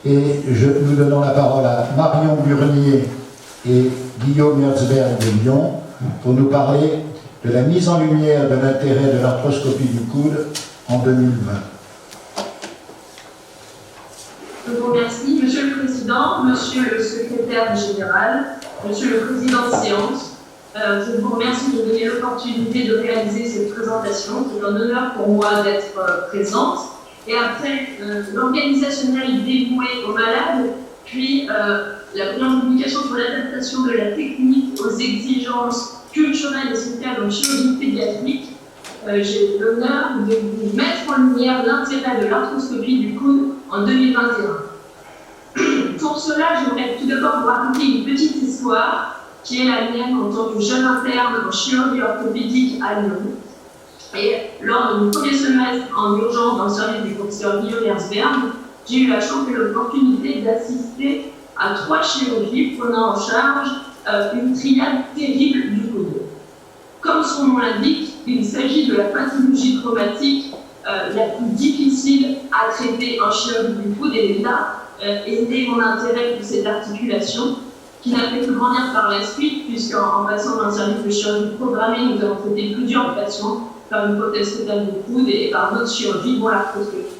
Et nous donnons la parole à Marion Burnier et Guillaume Herzberg de Lyon pour nous parler de la mise en lumière de l'intérêt de l'arthroscopie du coude en 2020. Je vous remercie, Monsieur le Président, Monsieur le Secrétaire général, Monsieur le Président de séance. Je vous remercie de me donner l'opportunité de réaliser cette présentation. C'est un honneur pour moi d'être présente. Et après l'organisationnel dévoué aux malades, puis la première publication sur l'adaptation de la technique aux exigences culturelles et sociales en chirurgie pédiatrique, j'ai l'honneur de vous mettre en lumière l'intérêt de l'arthroscopie du coude en 2021. Pour cela, j'aimerais tout d'abord vous raconter une petite histoire qui est la mienne en tant que jeune interne en chirurgie orthopédique à Lyon. Et lors de mon premier semestre en urgence dans le service du professeur Guillaume Herzberg, j'ai eu la chance et l'opportunité d'assister à 3 chirurgies prenant en charge une triade terrible du coude. Comme son nom l'indique, il s'agit de la pathologie traumatique la plus difficile à traiter en chirurgie du coude, et là est né mon intérêt pour cette articulation qui n'a fait que grandir par la suite, puisqu'en passant d'un service de chirurgie programmée, nous avons traité plusieurs patients par une prothèse totale du coude et par d'autres chirurgies, dont l'arthroscopie.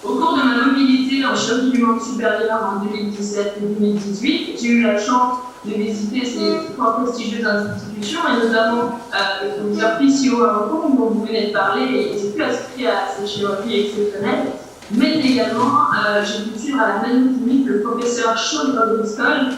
Au cours de ma mobilité en chirurgie du membre supérieur en 2017 et 2018, j'ai eu la chance de visiter ces 3 prestigieuses institutions, et notamment le professeur Picio à Hong Kong, dont vous venez de parler, et j'ai pu assister à ces chirurgies exceptionnelles. Mais également, j'ai pu suivre à la même clinique le professeur Sean O'Driscoll,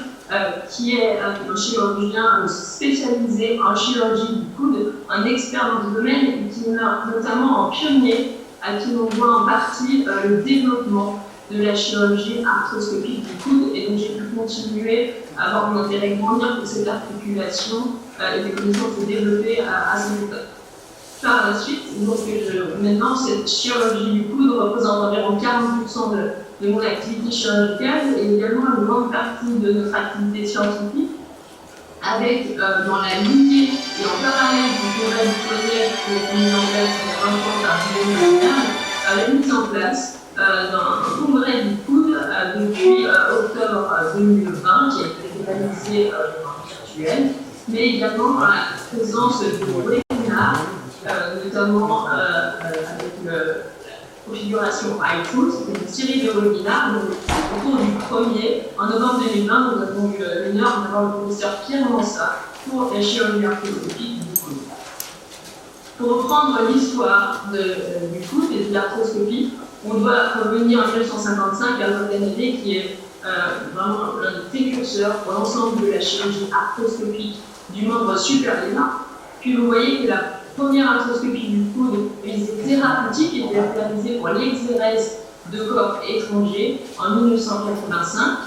qui est un chirurgien spécialisé en chirurgie du coude, un expert dans ce domaine, et qui est notamment un pionnier à qui l'on voit en partie le développement de la chirurgie arthroscopique du coude, et donc j'ai pu continuer à avoir mon intérêt grandir pour cette articulation et des connaissances se développer à cette méthode. Par la suite, donc, maintenant, cette chirurgie du coude représente environ 40% de mon activité chirurgicale et également une grande partie de notre activité scientifique, avec dans la lignée et en parallèle du congrès du poignet qui est mis en place il y a 20 ans par Guillaume Herzberg, la mise en place d'un congrès du coude depuis octobre 2020 qui a été réalisé en virtuel, mais également la présence de webinaires, notamment avec la configuration iTools, c'était une série de webinaires. Autour du premier, en novembre 2020, nous avons eu l'honneur d'avoir le professeur Pierre Mansa pour la chirurgie arthroscopique du coude. Pour reprendre l'histoire du coude et de l'arthroscopie, on doit revenir en 1955 à Montanelli, qui est vraiment l'un des précurseurs pour l'ensemble de la chirurgie arthroscopique du membre supérieur. Puis vous voyez que la première arthroscopie du coude visée thérapeutique était réalisée pour l'exérèse de corps étrangers en 1985.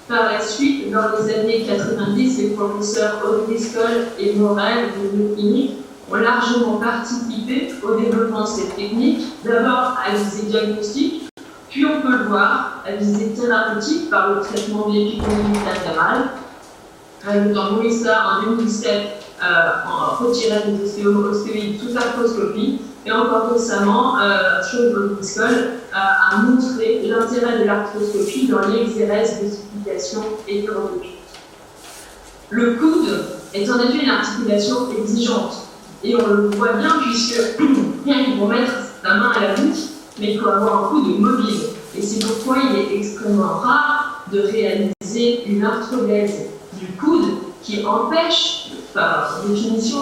Par la suite, dans les années 90, les professeurs O'Driscoll et Morel de nos cliniques ont largement participé au développement de cette technique, d'abord à visée diagnostique, puis on peut le voir à visée thérapeutique par le traitement de l'épiconomie latérale, dans Moïsa en 2007 en retirant des ostéoïdes sous arthroscopie, et encore récemment, Sean O'Driscoll a montré l'intérêt de l'arthroscopie dans l'exérèse d'ossification et thérapeutique. Le coude est en effet une articulation exigeante, et on le voit bien puisque rien qu'il faut mettre la main à la bouche, mais il faut avoir un coude mobile. Et c'est pourquoi il est extrêmement rare de réaliser une arthrodèse du coude qui empêche, par définition,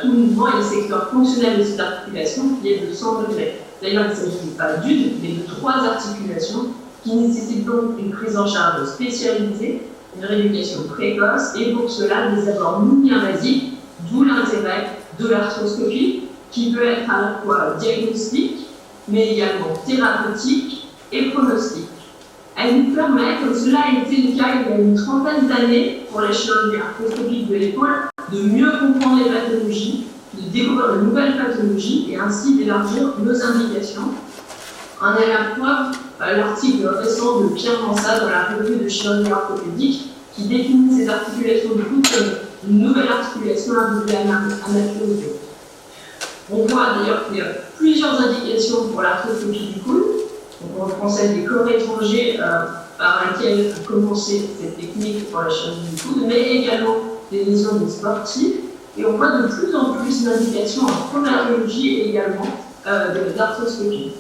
tout mouvement et le secteur fonctionnel de cette articulation qui est de 100 degrés. D'ailleurs, il ne s'agit pas d'une, mais de 3 articulations qui nécessitent donc une prise en charge spécialisée, une rééducation précoce, et pour cela, des abords mini-invasifs, d'où l'intérêt de l'arthroscopie, qui peut être à la fois diagnostique, mais également thérapeutique et pronostique. Elle nous permet, comme cela a été le cas il y a une trentaine d'années pour la chirurgie arthroscopique de l'épaule, de mieux comprendre les pathologies, de découvrir de nouvelles pathologies et ainsi d'élargir nos indications. En est la preuve l'article récent de Pierre Mansa dans la revue de chirurgie orthopédique qui définit ces articulations du coude comme une nouvelle articulation individuelle anatomique. On voit d'ailleurs qu'il y a plusieurs indications pour l'arthroscopie du coude. Donc on reprend celle des corps étrangers par laquelle a commencé cette technique pour la chirurgie du coude, mais également des lésions des sportifs. Et on voit de plus en plus d'indications en traumatologie et également d'arthroscopie.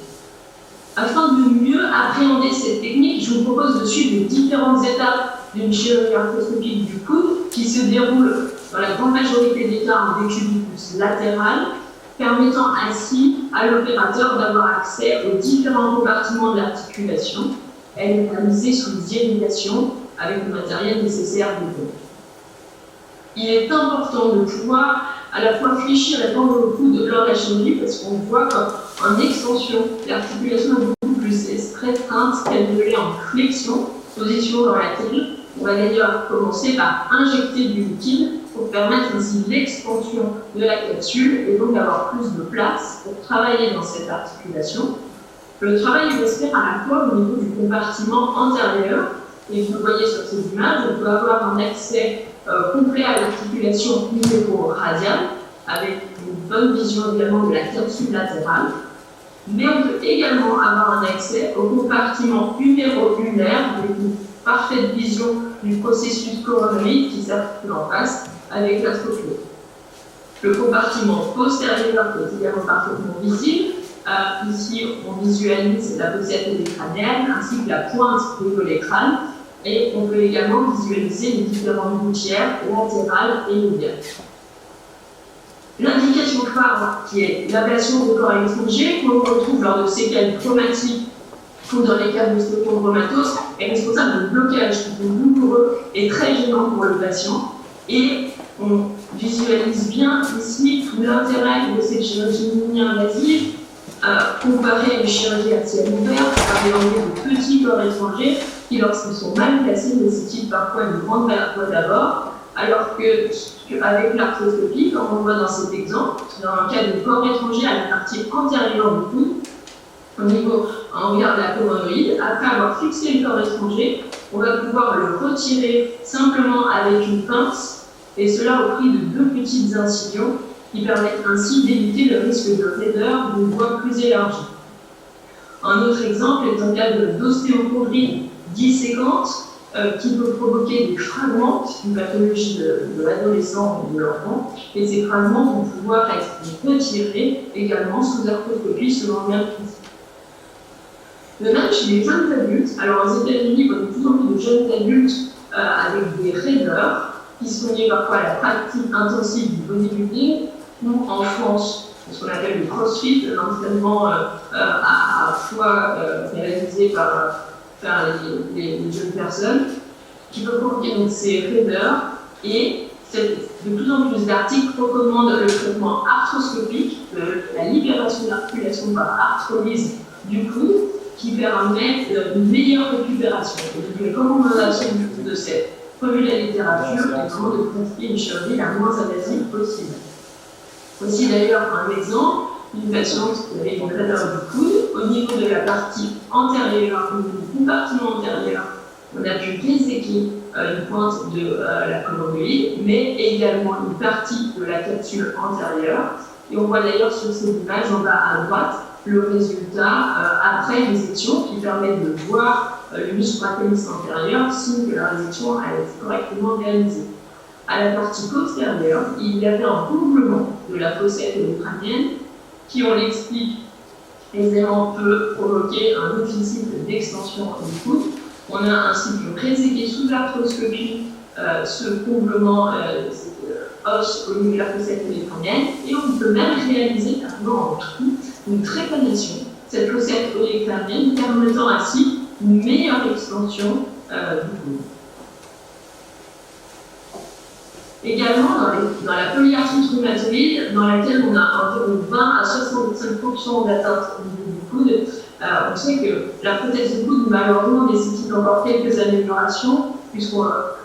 Afin de mieux appréhender cette technique, je vous propose de suivre les différentes étapes d'une chirurgie arthroscopique du coude qui se déroule dans la grande majorité des cas en décubitus latéral, permettant ainsi à l'opérateur d'avoir accès aux différents compartiments de l'articulation. Elle est réalisée sous irisation avec le matériel nécessaire de coude. Il est important de pouvoir à la fois fléchir et tendre le coude lors de la chirurgie parce qu'on voit qu'en extension, l'articulation est beaucoup plus restreinte qu'elle ne l'est en flexion, position dans laquelle on va d'ailleurs commencer par injecter du liquide pour permettre ainsi l'expansion de la capsule et donc d'avoir plus de place pour travailler dans cette articulation. Le travail va se faire à la fois au niveau du compartiment antérieur, et vous le voyez sur ces images, on peut avoir un accès complet à l'articulation huméro-radiale, avec une bonne vision également de la capsule latérale, mais on peut également avoir un accès au compartiment huméro-ulnaire, avec une parfaite vision du processus coronoïde qui s'articule en face avec la scopie. Le compartiment postérieur est également parfaitement visible. Ici, on visualise la fossette crânienne ainsi que la pointe du volet crâne. Et on peut également visualiser les différentes gouttières latérales et médiales. L'indication phare, qui est l'ablation de corps étranger, qu'on retrouve lors de séquelles traumatiques ou dans les cas de stéphanodramatose, est responsable de blocage qui est douloureux et très gênant pour le patient. Et on visualise bien ici tout l'intérêt de cette chirurgie mini-invasive comparée à une chirurgie axiale ouverte par des petits corps étrangers qui, lorsqu'ils sont mal placés, nécessitent parfois une grande voie d'abord, alors qu'avec l'arthroscopie, comme on voit dans cet exemple, dans le cas de corps étranger à la partie antérieure du coude, au niveau, on regarde la coronoïde, après avoir fixé le corps étranger, on va pouvoir le retirer simplement avec une pince, et cela au prix de 2 petites incisions qui permettent ainsi d'éviter le risque de raideur d'une voie plus élargie. Un autre exemple est un cas d'ostéochondrie disséquante qui peut provoquer des fragments, c'est une pathologie de l'adolescent ou de l'enfant, et ces fragments vont pouvoir être retirés également sous arthroscopie selon le même principe. De même chez les jeunes adultes, alors aux États-Unis, on a de plus en plus de jeunes adultes avec des raideurs qui sont liées parfois à la pratique intensive du bodybuilding, ou en France, ce qu'on appelle le crossfit, l'entraînement à fois réalisé par les jeunes personnes, qui peut provoquer donc ces raideurs, et de plus en plus d'articles recommandent le traitement arthroscopique, la libération de l'articulation par arthrolyse du coude, qui permet une meilleure récupération. Et les recommandations de cette revue de la littérature est vraiment de pratiquer une chirurgie la moins invasive possible. Voici d'ailleurs un exemple d'une patiente qui avait une raideur du coude. Au niveau de la partie antérieure, au niveau du compartiment antérieur, on a pu réséquer une pointe de la coronoïde, mais également une partie de la capsule antérieure. Et on voit d'ailleurs sur ces images en bas à droite le résultat après résection qui permet de voir le muscle brachialis antérieur, signe que la résection a été correctement réalisée. À la partie postérieure, il y avait un comblement de la fossette crânienne qui, on l'explique aisément, peut provoquer un déficit d'extension du coude. On a ainsi pu réséquer sous arthroscopie ce comblement os au niveau de la fossette crânienne, et on peut même réaliser carrément en trou une trépanation, cette fossette crânienne permettant ainsi une meilleure extension du coude. Également, dans la polyarthrite rhumatoïde, dans laquelle on a environ 20 à 65% d'atteinte au niveau du coude, on sait que la prothèse du coude, malheureusement, nécessite encore quelques améliorations, puisque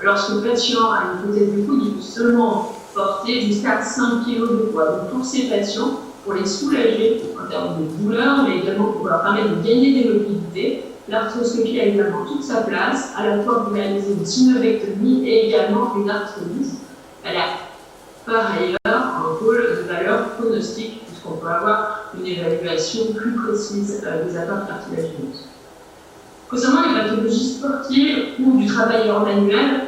lorsque le patient a une prothèse du coude, il peut seulement porter jusqu'à 5 kg de poids. Donc pour ces patients, pour les soulager en termes de douleur, mais également pour leur permettre de gagner des mobilités, l'arthroscopie a également toute sa place, à la fois pour réaliser une synovectomie et également une arthrolyse. Elle a par ailleurs un rôle de valeur pronostique, puisqu'on peut avoir une évaluation plus précise des atteintes cartilagineuses. Concernant les pathologies sportives ou du travail hors manuel,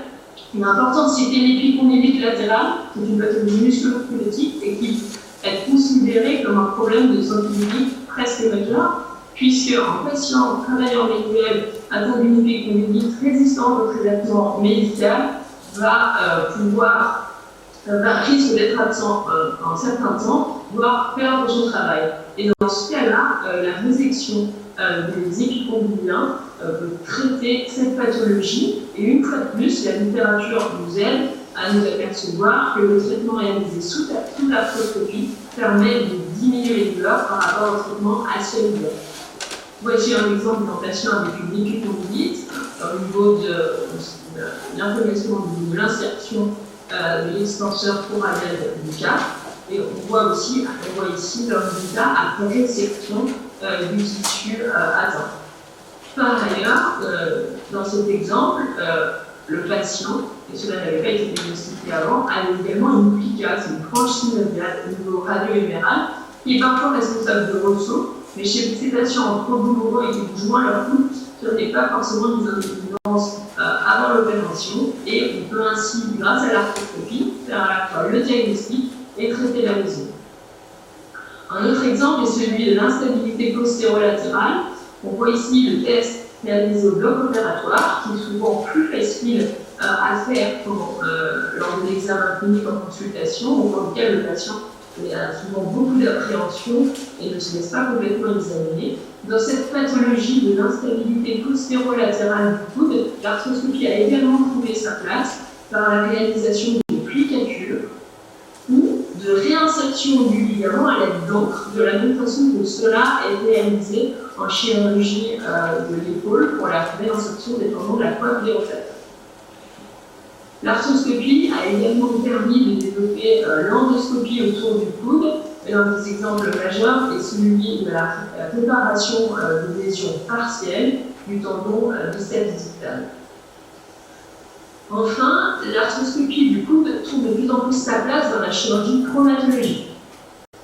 il est important de citer l'épicondylite latérale, qui est une pathologie musculo-squelettique et qui est considérée comme un problème de santé publique presque majeur, puisque un patient travaillant manuel atteint d'une épicondylite résistante au traitement médical risque d'être absent un certain temps, voire perdre son travail. Et dans ce cas-là, la résection des épicondyliens peut traiter cette pathologie. Et une fois de plus, la littérature nous aide à nous apercevoir que le traitement réalisé sous l'arthroscopie permet de diminuer les douleurs par rapport au traitement acélulier. Voici un exemple d'un patient avec une épicondylite au niveau de l'inflammation de l'insertion de l'extenseur coralliel du cas. Et on voit ici le résultat après résection du tissu atteint. Par ailleurs, dans cet exemple, le patient, et cela n'avait pas été diagnostiqué avant, a également une plica, c'est une frange synoviale au niveau radio-héméral, qui est parfois responsable de ressaut, mais chez ces patients trop douloureux et qui bougent moins leur cou, ce n'est pas forcément une zone de dominance avant l'opération, et on peut ainsi, grâce à l'arthroscopie, faire à la fois le diagnostic et traiter la lésion. Un autre exemple est celui de l'instabilité postérolatérale. On voit ici le test réalisé au bloc opératoire, qui est souvent plus facile à faire lors de l'examen clinique en consultation, au cours duquel le patient a souvent beaucoup d'appréhension et ne se laisse pas complètement examiner. Dans cette pathologie de l'instabilité postérolatérale du coude, l'arthroscopie a également trouvé sa place par la réalisation d'une plicature ou de réinsertion du ligament à l'aide d'encre, de la même façon que cela est réalisé en chirurgie de l'épaule pour la réinsertion des tendons de la coiffe des rotateurs. L'arthroscopie a également permis de développer l'endoscopie autour du coude. L'un des exemples majeurs est celui de la préparation de lésions partielles du tendon biceps distal. Enfin, l'arthroscopie du coude trouve de plus en plus sa place dans la chirurgie traumatologique.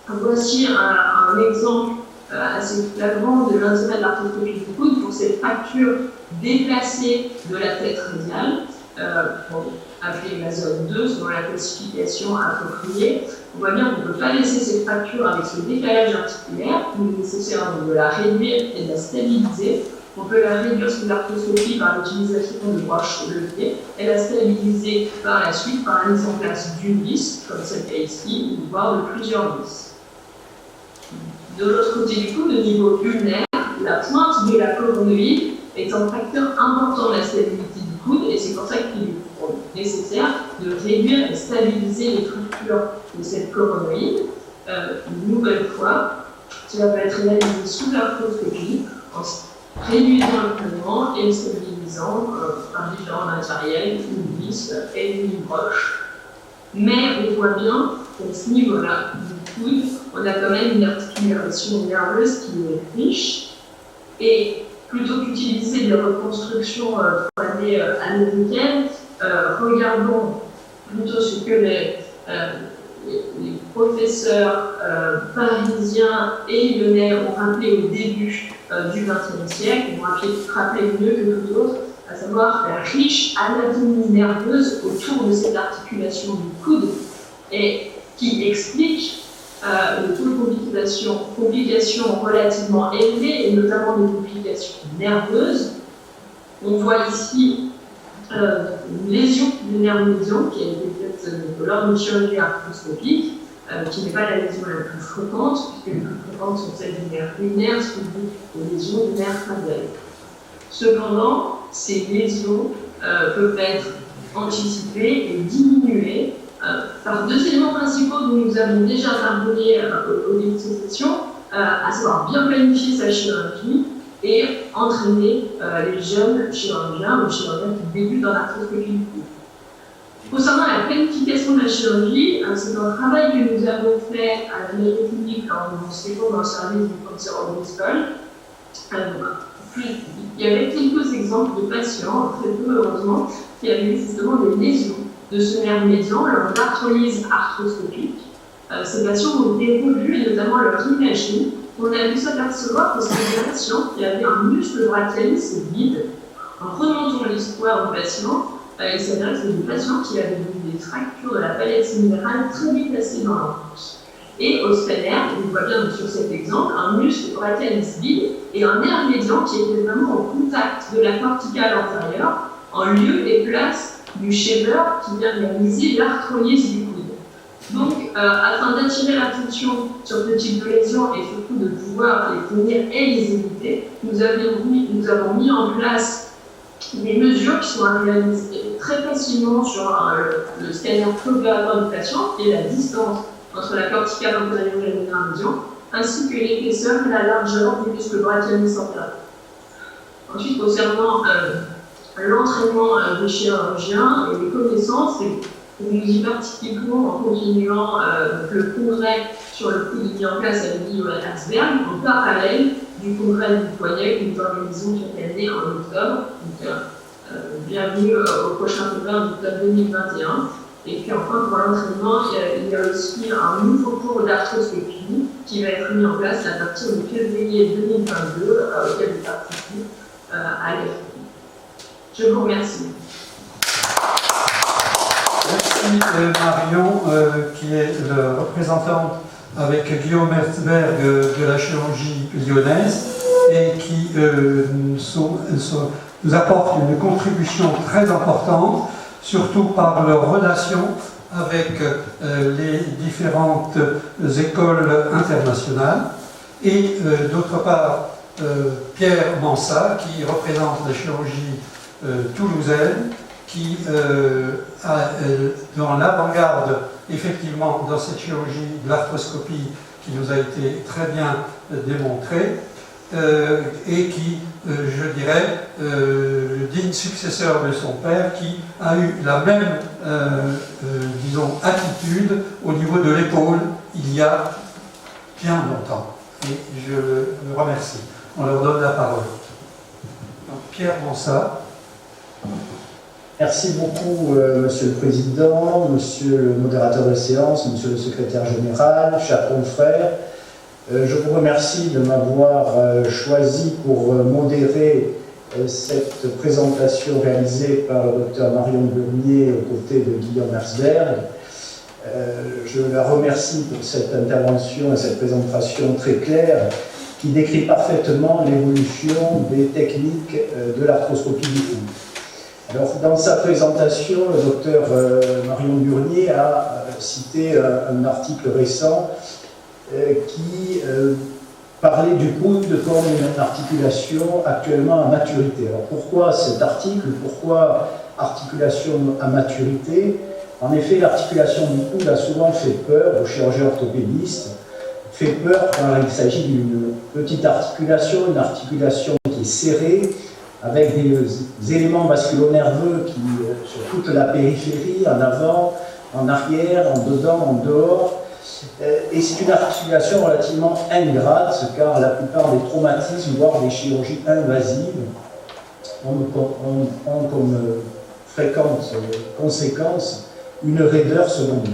Voici un exemple assez flagrant de l'intérêt de l'arthroscopie du coude pour cette fracture déplacée de la tête radiale, appelée la zone 2 selon la classification appropriée. On voit bien qu'on ne peut pas laisser cette fracture avec ce décalage articulaire, il est nécessaire de la réduire et de la stabiliser. On peut la réduire sous l'arthroscopie par l'utilisation de broches levées et la stabiliser par la suite par la mise en place d'une vis, comme celle qu'il y a ici, voire de plusieurs vis. De l'autre côté du coude, au niveau ulnaire, la pointe de la coronoïde est un facteur important de la stabilité du coude et c'est pour ça qu'il est nécessaire de réduire et stabiliser les structures de cette coronoïde. Une nouvelle fois, cela peut être réalisé sous l'arthroscopie en réduisant le mouvement et le stabilisant par différents matériels, une vis et une broche. Mais on voit bien qu'à ce niveau-là du coude, on a quand même une articulation nerveuse qui est riche et plutôt qu'utiliser des reconstructions 3D américaines, regardons plutôt ce que les professeurs parisiens et lyonnais ont rappelé au début du XXe siècle, ils ont rappelé mieux que tout autre, à savoir la riche anatomie nerveuse autour de cette articulation du coude et qui explique le taux de complications relativement élevées et notamment des complications nerveuses. On voit ici une lésion du nerf médian qui a été faite lors d'une chirurgie arthroscopique, qui n'est pas la lésion la plus fréquente, puisque les plus fréquentes sont celles du nerf ulnaire, suivies des lésions du nerf radial. Cependant, ces lésions peuvent être anticipées et diminuées par deux éléments principaux dont nous avons déjà parlé au début de cette session, à savoir bien planifier sa chirurgie et entraîner les jeunes chirurgiens ou chirurgiens qui débutent dans l'arthroscopie du coude. Concernant la planification de la chirurgie, c'est un travail que nous avons fait à la mairie publique quand nous étions dans le service du professeur Obriscoll. Il y avait quelques exemples de patients, très peu heureusement, qui avaient eu justement des lésions de ce nerf médian lors d'arthrolyse arthroscopique. ces patients ont été revus, et notamment leur imagerie. On a pu s'apercevoir que c'était des patients qui avaient un muscle brachialis vide. En remontant l'histoire du patient, il s'avérait que c'était des patients qui avaient des fractures de la palette minérale très vite placées dans l'enfance. Et au scanner, on voit bien sur cet exemple, un muscle brachialis vide et un nerf médian qui était vraiment au contact de la corticale antérieure, en lieu et place du shaver qui vient réaliser l'arthrolyse du coude. Donc, afin d'attirer l'attention sur ce type de lésions et surtout de pouvoir les tenir et les éviter, nous avons mis en place des mesures qui sont réalisées très facilement sur le scanner préopératoire du patient et la distance entre la corticale antérieure et le nerf médian, ainsi que l'épaisseur et la largeur du muscle brachialis antérieur. Ensuite, concernant l'entraînement des chirurgiens et les connaissances, nous y participons en continuant le congrès sur le coude mis en place avec Guillaume Herzberg, en parallèle du congrès du poignet que nous organisons chaque année en octobre. Donc, bienvenue au prochain congrès en octobre 2021. Et puis enfin, pour l'entraînement, il y a aussi un nouveau cours d'arthroscopie qui va être mis en place à partir de février 2022, auquel je participe à l'EFI. Je vous remercie. Merci Marion, qui est le représentante avec Guillaume Herzberg de la chirurgie lyonnaise et qui nous apporte une contribution très importante, surtout par leur relation avec les différentes écoles internationales. Et d'autre part, Pierre Mansat, qui représente la chirurgie toulousaine, qui dans l'avant-garde, effectivement, dans cette chirurgie de l'arthroscopie qui nous a été très bien démontrée, et qui, je dirais, le digne successeur de son père, qui a eu la même, disons, attitude au niveau de l'épaule il y a bien longtemps. Et je le remercie. On leur donne la parole. Donc, Pierre Mansat. Merci beaucoup, Monsieur le Président, Monsieur le modérateur de séance, Monsieur le Secrétaire général, chers confrères. Je vous remercie de m'avoir choisi pour modérer cette présentation réalisée par le Dr Marion Burnier aux côtés de Guillaume Herzberg. Je la remercie pour cette intervention et cette présentation très claire qui décrit parfaitement l'évolution des techniques de l'arthroscopie du coude. Alors, dans sa présentation, le docteur Marion Burnier a cité un article récent qui parlait du coude comme une articulation actuellement à maturité. Alors, pourquoi cet article? Pourquoi articulation à maturité? En effet, l'articulation du coude a souvent fait peur aux chirurgiens orthopédistes, fait peur quand il s'agit d'une petite articulation, une articulation qui est serrée, avec des éléments vasculo-nerveux qui, sur toute la périphérie, en avant, en arrière, en dedans, en dehors. Et c'est une articulation relativement ingrate, car la plupart des traumatismes, voire des chirurgies invasives, ont comme fréquente conséquence une raideur secondaire.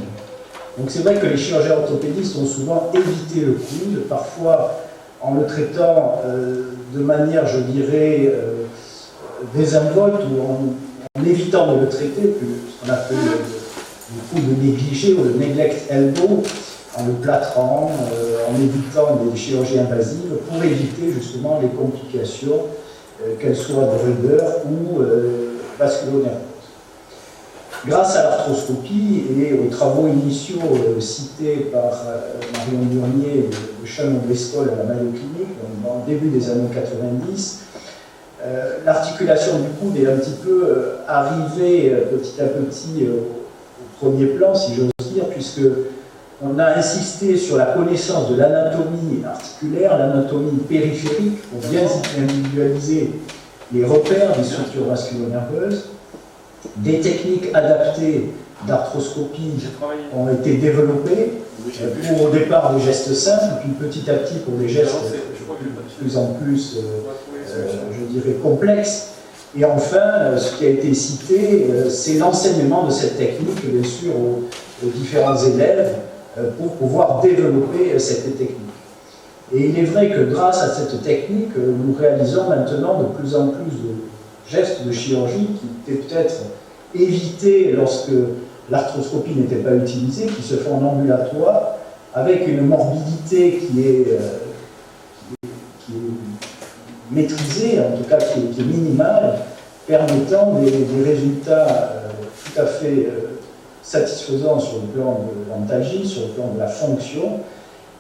Donc c'est vrai que les chirurgiens orthopédistes ont souvent évité le coude, parfois en le traitant de manière, je dirais, désinvolte ou en évitant de le traiter, ce qu'on appelle le coude négligé ou le neglect elbow, en le plâtrant, en évitant des chirurgies invasives pour éviter justement les complications, qu'elles soient de raideur ou vasculo-nerveuses. Grâce à l'arthroscopie et aux travaux initiaux cités par Marion Burnier de Chalon-Bristol à la Mayo Clinique, dans le début des années 90, l'articulation du coude est un petit peu arrivée petit à petit au premier plan, si j'ose dire, puisque on a insisté sur la connaissance de l'anatomie articulaire, l'anatomie périphérique, pour bien individualiser les repères des structures vasculo-nerveuses. Des techniques adaptées d'arthroscopie ont été développées pour au départ des gestes simples, puis petit à petit pour des gestes de plus en plus, je dirais, complexes. Et enfin, ce qui a été cité, c'est l'enseignement de cette technique, bien sûr, aux différents élèves, pour pouvoir développer cette technique. Et il est vrai que grâce à cette technique, nous réalisons maintenant de plus en plus de gestes de chirurgie qui étaient peut-être évités lorsque l'arthroscopie n'était pas utilisée, qui se font en ambulatoire, avec une morbidité qui est maîtrisée, en tout cas qui est minimale, permettant des résultats tout à fait satisfaisants sur le plan de l'antalgie, sur le plan de la fonction,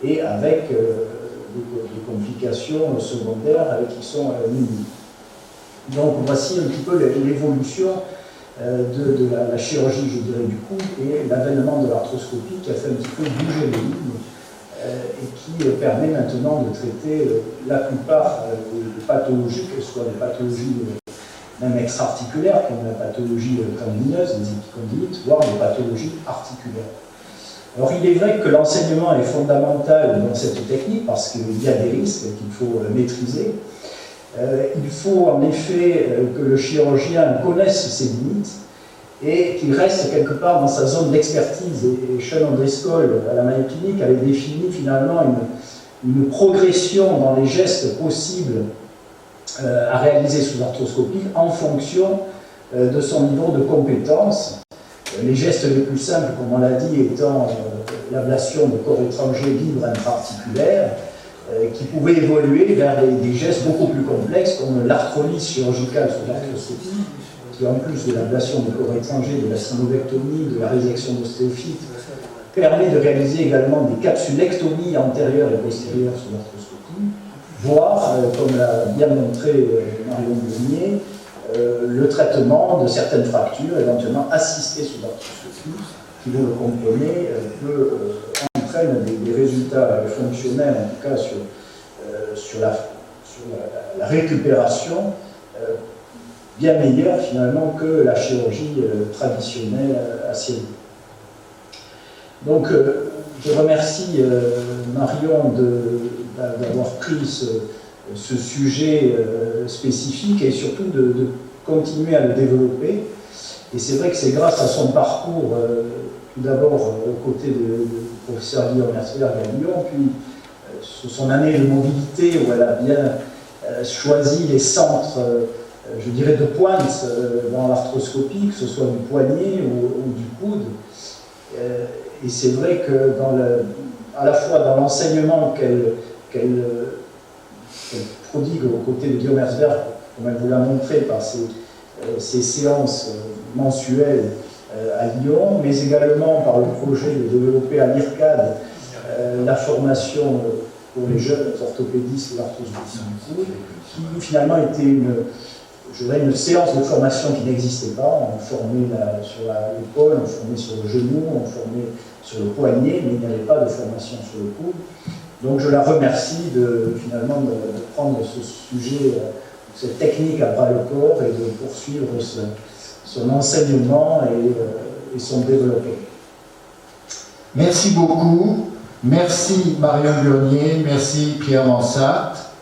et avec des complications secondaires qui sont minimes. Donc voici un petit peu l'évolution de la chirurgie, je dirais, du coude et l'avènement de l'arthroscopie qui a fait un petit peu bouger les lignes et qui permet maintenant de traiter la plupart des pathologies, qu'elles soient des pathologies même extra-articulaires, comme la pathologie tendineuse, les épicondylites, voire des pathologies articulaires. Alors il est vrai que l'enseignement est fondamental dans cette technique parce qu'il y a des risques qu'il faut maîtriser. Il faut en effet que le chirurgien connaisse ses limites et qu'il reste quelque part dans sa zone d'expertise. Et Sean O'Driscoll, à la Mayo Clinic, avait défini finalement une progression dans les gestes possibles à réaliser sous arthroscopie en fonction de son niveau de compétence. Les gestes les plus simples, comme on l'a dit, étant l'ablation de corps étrangers libres intra-articulaires, qui pouvaient évoluer vers des gestes beaucoup plus complexes, comme l'arthrolyse chirurgicale sous arthroscopie, qui en plus de l'ablation de corps étrangers, de la synovectomie, de la résection d'ostéophytes, permet de réaliser également des capsulectomies antérieures et postérieures sous arthroscopie, voire, comme l'a bien montré Marion Blonier, le traitement de certaines fractures, éventuellement assistées sous arthroscopie, qui, vous le comprenez, entraîne des résultats fonctionnels, en tout cas sur la récupération, bien meilleurs finalement que la chirurgie traditionnelle à ciel ouvert. Donc, je remercie Marion d'avoir pris ce sujet spécifique et surtout de continuer à le développer. Et c'est vrai que c'est grâce à son parcours, tout d'abord aux côtés du professeur Guillaume Herzberg à Lyon, puis sur son année de mobilité où elle a bien choisi les centres, je dirais, de pointe dans l'arthroscopie, que ce soit du poignet ou du coude. Et c'est vrai que à la fois dans l'enseignement qu'elle prodigue aux côtés de Guillaume Herzberg, comme elle vous l'a montré par ses séances mensuelles à Lyon, mais également par le projet de développer à l'IRCAD la formation pour les jeunes orthopédistes de l'arthroscopie du coude, qui finalement était une séance de formation qui n'existait pas. On formait sur l'épaule, on formait sur le genou, on formait sur le poignet, mais il n'y avait pas de formation sur le coude. Donc je la remercie de prendre ce sujet, cette technique à bras le corps et de poursuivre son enseignement et son développement. Merci beaucoup. Merci Marion Blonier, merci Pierre Mansart.